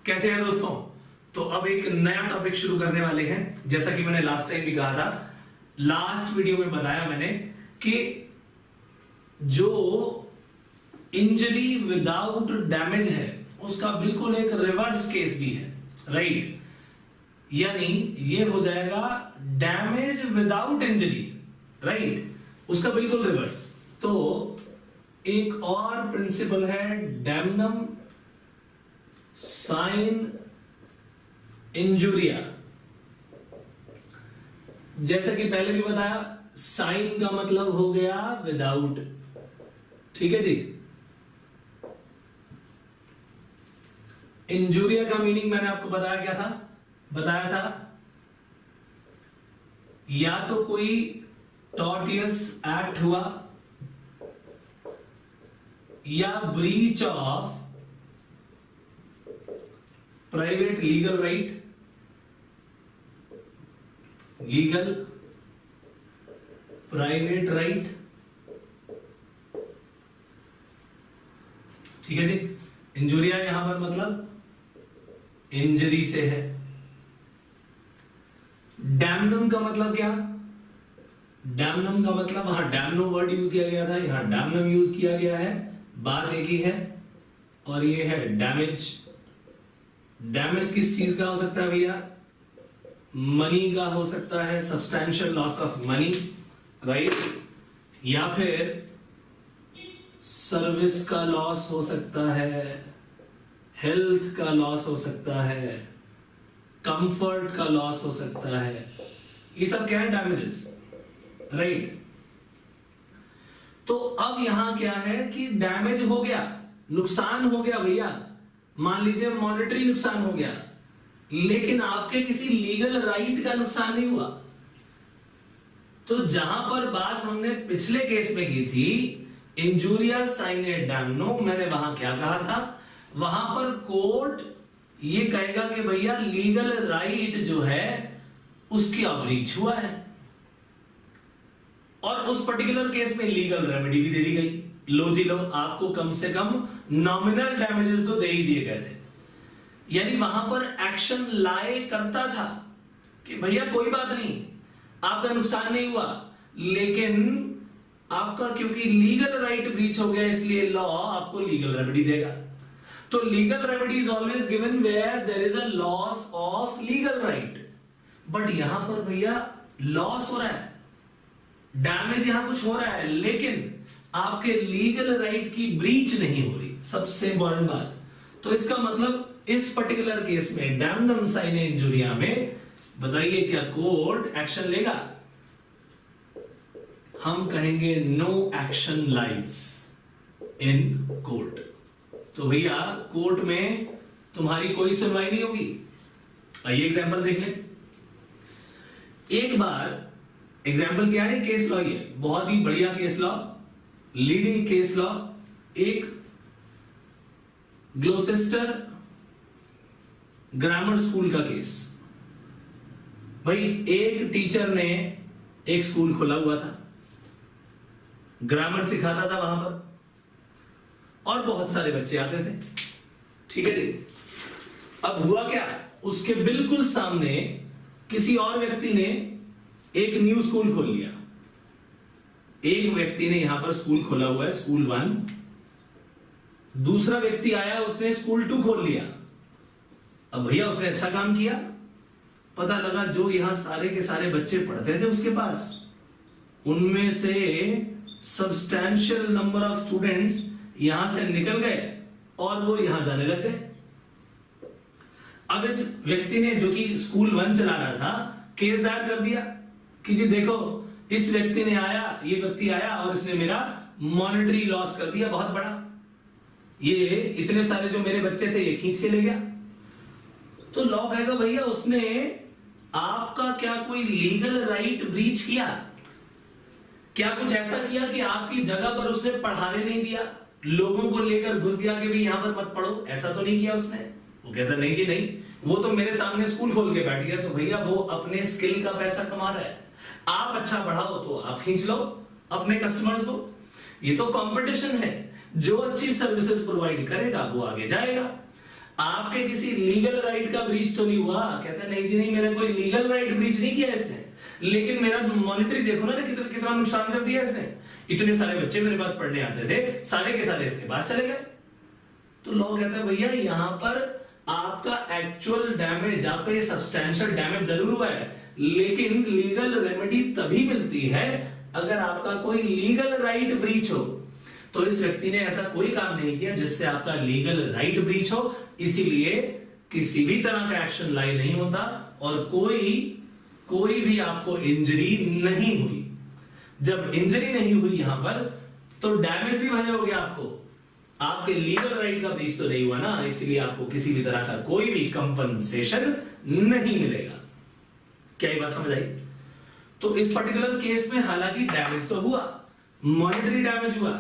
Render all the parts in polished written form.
कैसे हैं दोस्तों? तो अब एक नया टॉपिक शुरू करने वाले हैं। जैसा कि मैंने लास्ट टाइम भी कहा था, लास्ट वीडियो में बताया मैंने कि जो इंजरी विदाउट डैमेज है उसका बिल्कुल एक रिवर्स केस भी है, राइट? यानी ये हो जाएगा डैमेज विदाउट इंजरी, राइट? उसका बिल्कुल रिवर्स। तो एक और प्रिंसिपल है डैमनम साइन इंजुरिया। जैसा कि पहले भी बताया, साइन का मतलब हो गया विदाउट, ठीक है जी। इंजुरिया का मीनिंग मैंने आपको बताया क्या था? बताया था या तो कोई टॉर्टियस एक्ट हुआ या breach of private legal right, legal private right, ठीक है जी। इंजुरिया यहां पर मतलब इंजरी से है। डैमनम का मतलब क्या? डैमनम का मतलब, वहां डैमनो वर्ड यूज किया गया था, यहां डैमनम यूज किया गया है, बात एक ही है। और ये है डैमेज। डैमेज किस चीज का हो सकता है भैया? मनी का हो सकता है, substantial loss of money, right? या फिर सर्विस का लॉस हो सकता है, हेल्थ का लॉस हो सकता है, कंफर्ट का लॉस हो सकता है। ये सब क्या है? Damages, right? तो अब यहां क्या है कि डैमेज हो गया, नुकसान हो गया भैया। मान लीजिए मॉनेटरी नुकसान हो गया, लेकिन आपके किसी लीगल राइट का नुकसान नहीं हुआ। तो जहां पर बात हमने पिछले केस में की थी, इंजुरिया साइने डैमनो, मैंने वहां क्या कहा था? वहां पर कोर्ट ये कहेगा कि भैया लीगल राइट जो है उसकी ब्रीच हुआ है, और उस पर्टिकुलर केस में लीगल रेमेडी भी दे दी गई। लो जी लो, आपको कम से कम नॉमिनल डैमेजेस तो दे ही दिए गए थे। यानी वहां पर एक्शन लाए करता था कि भैया कोई बात नहीं, आपका नुकसान नहीं हुआ, लेकिन आपका क्योंकि लीगल राइट ब्रीच हो गया, इसलिए लॉ आपको लीगल रेमेडी देगा। तो legal remedy is always given where there is a loss of legal right. But यहां पर भैया लॉस हो रहा है, डैमेज यहां कुछ हो रहा है, लेकिन आपके लीगल राइट की ब्रीच नहीं हो रही, सबसे इंपॉर्टेंट बात। तो इसका मतलब इस पर्टिकुलर केस में डैमनम साइने इंजुरिया में बताइए क्या कोर्ट एक्शन लेगा? हम कहेंगे no action lies in court. तो भैया कोर्ट में तुम्हारी कोई सुनवाई नहीं होगी। आइए एग्जांपल देख लें। एक बार एग्जाम्पल क्या है? Case law. ये बहुत ही बढ़िया case law, leading case law. एक ग्लोसेस्टर ग्रामर स्कूल का केस। भाई एक टीचर ने एक स्कूल खोला हुआ था, ग्रामर सिखाता था वहां पर, और बहुत सारे बच्चे आते थे, ठीक है जी। अब हुआ क्या? उसके बिल्कुल सामने किसी और व्यक्ति ने एक न्यू स्कूल खोल लिया। एक व्यक्ति ने यहां पर स्कूल खोला हुआ है, स्कूल 1। दूसरा व्यक्ति आया, उसने स्कूल 2 खोल लिया। अब भैया उसने अच्छा काम किया। पता लगा जो यहां सारे के सारे बच्चे पढ़ते थे उसके पास, उनमें से सब्सटैंशियल नंबर ऑफ स्टूडेंट्स यहां से निकल गए और वो यहां जाने लग गए। अब इस व्यक्ति ने, जो कि स्कूल 1 चला रहा था, केस दायर कर दिया कि जी देखो, इस व्यक्ति ने आया, ये व्यक्ति आया और इसने मेरा मॉनेटरी लॉस कर दिया बहुत बड़ा। ये इतने सारे जो मेरे बच्चे थे ये खींच के ले गया। तो लॉ कहेगा भैया उसने आपका क्या कोई लीगल राइट ब्रीच किया? क्या कुछ ऐसा किया कि आपकी जगह पर उसने पढ़ाने नहीं दिया, लोगों को लेकर घुस गया कि भाई यहां पर मत पढ़ो? ऐसा तो नहीं किया उसने। वो कहता नहीं जी नहीं, वो तो मेरे सामने स्कूल खोल के बैठ गया। तो भैया वो अपने स्किल का पैसा कमा रहा है, आप अच्छा पढ़ाओ तो आप खींच लो अपने कस्टमर्स को। ये तो कंपटीशन है, जो अच्छी सर्विसेज प्रोवाइड करेगा वो आगे जाएगा। आपके किसी लीगल राइट का ब्रीच तो नहीं हुआ? कहता है नहीं जी नहीं, मेरा कोई लीगल राइट ब्रीच नहीं किया इसने, लेकिन मेरा मॉनिटरी देखो ना कितना नुकसान कर दिया इसने। इतने सारे बच्चे मेरे पास पढ़ने आते थे, सारे के सारे इसके पास चले गए। तो लॉ कहता है भैया यहां पर आपका एक्चुअल डैमेज, आपका ये सब्सटैंशियल डैमेज जरूर हुआ है, लेकिन लीगल रेमेडी तभी मिलती है अगर आपका कोई लीगल राइट ब्रीच हो। तो इस व्यक्ति ने ऐसा कोई काम नहीं किया जिससे आपका लीगल राइट ब्रीच हो, इसीलिए किसी भी तरह का एक्शन लाई नहीं होता और कोई भी आपको इंजरी नहीं हुई। जब इंजरी नहीं हुई यहां पर तो डैमेज भी भले हो गया आपको, आपके लीगल राइट का ब्रीच तो नहीं हुआ ना, इसलिए आपको किसी भी तरह का कोई भी कंपनसेशन नहीं मिलेगा। क्या ये बात समझ आई? तो इस पर्टिकुलर केस में हालांकि डैमेज तो हुआ, मॉनेटरी डैमेज हुआ,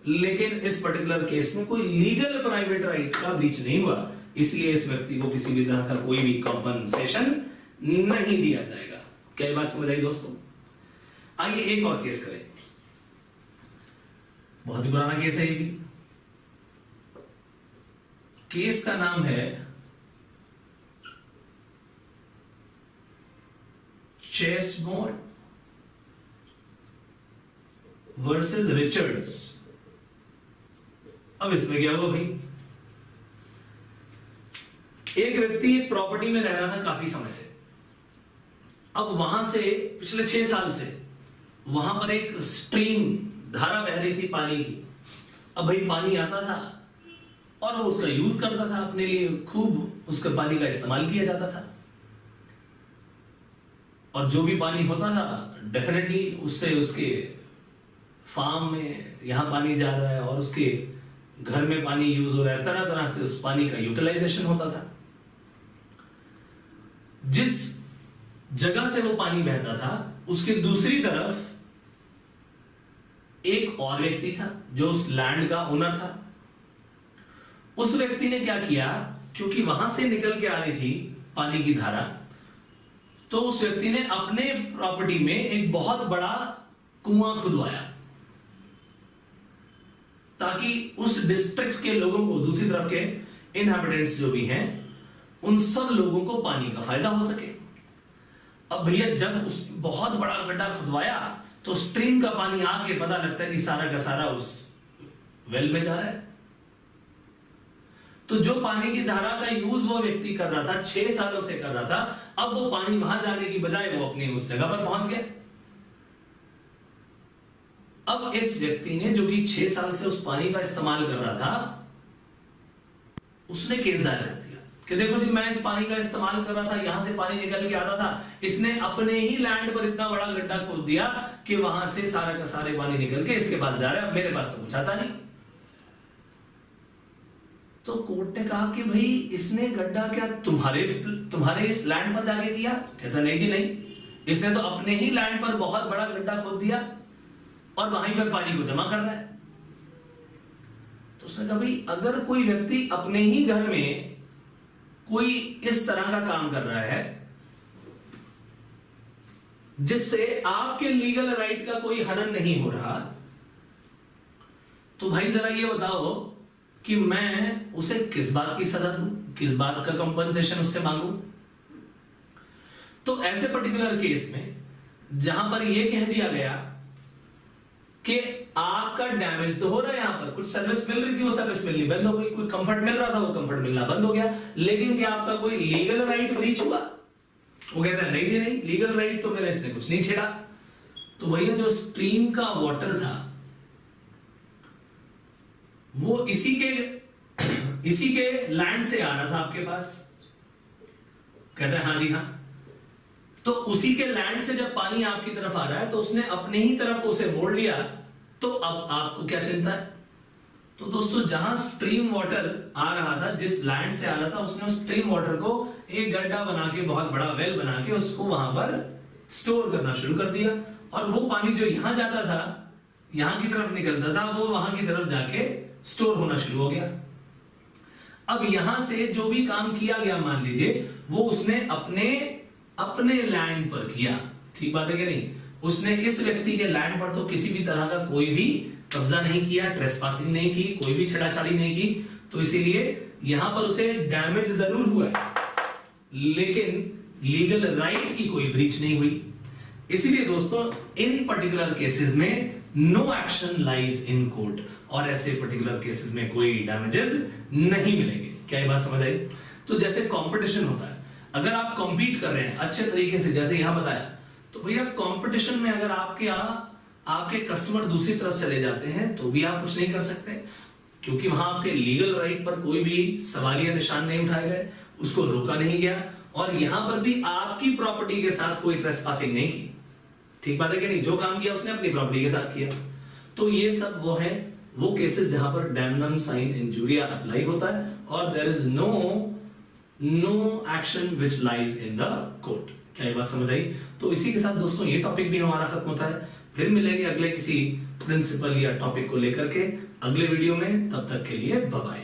लेकिन इस पर्टिकुलर केस में कोई लीगल प्राइवेट राइट का ब्रीच नहीं हुआ, इसलिए इस व्यक्ति को किसी भी तरह का कोई भी कंपनसेशन नहीं दिया जाएगा। क्या ये बात समझ आई दोस्तों? आइए एक और केस करें, बहुत ही पुराना केस है ये भी। केस का नाम है चेसमोर वर्सेस रिचर्ड्स। अब इसमें क्या हुआ भाई, एक व्यक्ति एक प्रॉपर्टी में रह रहा था काफी समय से। अब वहां से पिछले 6 साल से वहां पर एक स्ट्रीम, धारा बह रही थी पानी की। अब भाई पानी आता था और वो उसका यूज करता था अपने लिए, खूब उसके पानी का इस्तेमाल किया जाता था। और जो भी पानी होता था डेफिनेटली उससे उसके फार्म में यहां पानी जा रहा है और उसके घर में पानी यूज हो रहा है, तरह तरह से उस पानी का यूटिलाइजेशन होता था। जिस जगह से वो पानी बहता था उसके दूसरी तरफ एक और व्यक्ति था जो उस लैंड का ओनर था। उस व्यक्ति ने क्या किया, क्योंकि वहां से निकल के आ रही थी पानी की धारा, तो उस व्यक्ति ने अपने प्रॉपर्टी में एक बहुत बड़ा कुआं खुदवाया ताकि उस डिस्ट्रिक्ट के लोगों को, दूसरी तरफ के इनहैबिटेंट्स जो भी हैं, उन सब लोगों को पानी का फायदा हो सके। अब भैया जब उस बहुत बड़ा गड्ढा खुदवाया तो स्ट्रीम का पानी आके पता लगता है कि सारा का सारा उस वेल में जा रहा है। तो जो पानी की धारा का यूज वो व्यक्ति कर रहा था, 6 सालों से कर रहा था, अब वो पानी वहां जाने की बजाय वो अपनी उस जगह पर पहुंच गया। अब इस व्यक्ति ने, जो कि 6 साल से उस पानी का इस्तेमाल कर रहा था, उसने केस दायर कर दिया कि देखो जी मैं इस पानी का इस्तेमाल कर रहा था, यहां से पानी निकल के आता था, इसने अपने ही लैंड पर इतना बड़ा गड्ढा खोद दिया कि वहां से सारा का सारे पानी निकल के इसके पास जा रहा है, अब मेरे पास तो कुछ आता नहीं। तो कोर्ट ने कहा कि भाई इसने गड्ढा क्या तुम्हारे इस लैंड पर जाके किया? कहता नहीं जी नहीं, इसने तो अपने ही लैंड पर बहुत बड़ा गड्ढा खोद दिया और वहीं पर पानी को जमा कर रहा है। तो उसने कहा भाई अगर कोई व्यक्ति अपने ही घर में कोई इस तरह का काम कर रहा है जिससे आपके लीगल राइट का कोई हनन नहीं हो रहा, तो भाई जरा ये बताओ कि मैं उसे किस बात की सजा दूं, किस बात का कंपनसेशन उससे मांगूं। तो ऐसे पर्टिकुलर केस में जहां पर यह कह दिया गया कि आपका डैमेज तो हो रहा है, यहां पर कुछ सर्विस मिल रही थी वो सर्विस मिलनी बंद हो गई, कोई कंफर्ट मिल रहा था वो कंफर्ट मिलना बंद हो गया, लेकिन क्या आपका कोई लीगल राइट ब्रीच हुआ? वो कहता है नहीं जी नहीं, लीगल राइट तो मेरा इसने कुछ नहीं छेड़ा। तो भैया जो स्ट्रीम का वाटर था वो इसी के लैंड से आ रहा था आपके पास। कहता है हाँ जी हाँ। तो उसी के लैंड से जब पानी आपकी तरफ आ रहा है तो उसने अपने ही तरफ उसे मोड़ लिया, तो अब आपको क्या चिंता है? तो दोस्तों जहां स्ट्रीम वाटर आ रहा था, जिस लैंड से आ रहा था, उसने उस स्ट्रीम वाटर को एक गड्ढा बना के, बहुत बड़ा वेल बना के उसको वहां पर स्टोर करना शुरू कर दिया, और वो पानी जो यहां जाता था, यहां की तरफ निकलता था, वो वहां की तरफ जाके स्टोर होना शुरू हो गया। अब यहां से जो भी काम किया गया, मान लीजिए वो उसने अपने लैंड पर किया, ठीक बात है कि नहीं? उसने इस व्यक्ति के लैंड पर तो किसी भी तरह का कोई भी कब्जा नहीं किया, ट्रेसपासिंग नहीं की, कोई भी छेड़ाछाड़ी नहीं की, तो इसीलिए यहां पर उसे डैमेज जरूर हुआ है, लेकिन लीगल राइट की कोई ब्रीच नहीं हुई। इसीलिए दोस्तों इन पर्टिकुलर केसेस में no action lies in court, और ऐसे पर्टिकुलर केसेस में कोई डैमेजेस नहीं मिलेंगे। क्या ये बात समझ आई? तो जैसे कंपटीशन होता है, अगर आप कॉम्पीट कर रहे हैं अच्छे तरीके से, जैसे यहां बताया, तो भैया कंपटीशन में अगर आपके कस्टमर दूसरी तरफ चले जाते हैं तो भी आप कुछ नहीं कर सकते, क्योंकि वहां आपके लीगल राइट पर कोई भी सवालिया निशान नहीं उठाए गए, उसको रोका नहीं गया, और यहां पर भी आपकी प्रॉपर्टी के साथ कोई ट्रेसपासिंग नहीं की। ठीक बात है कि नहीं? जो काम किया उसने अपनी प्रॉपर्टी के साथ किया। तो ये सब वो केसेस जहां पर डैमनम साइन इंजूरिया अप्लाई होता है, और there is no action which lies in the court. क्या ये बात समझ आई? तो इसी के साथ दोस्तों ये टॉपिक भी हमारा खत्म होता है। फिर मिलेंगे अगले किसी प्रिंसिपल या टॉपिक को लेकर के अगले वीडियो में। तब तक के लिए बाय बाय।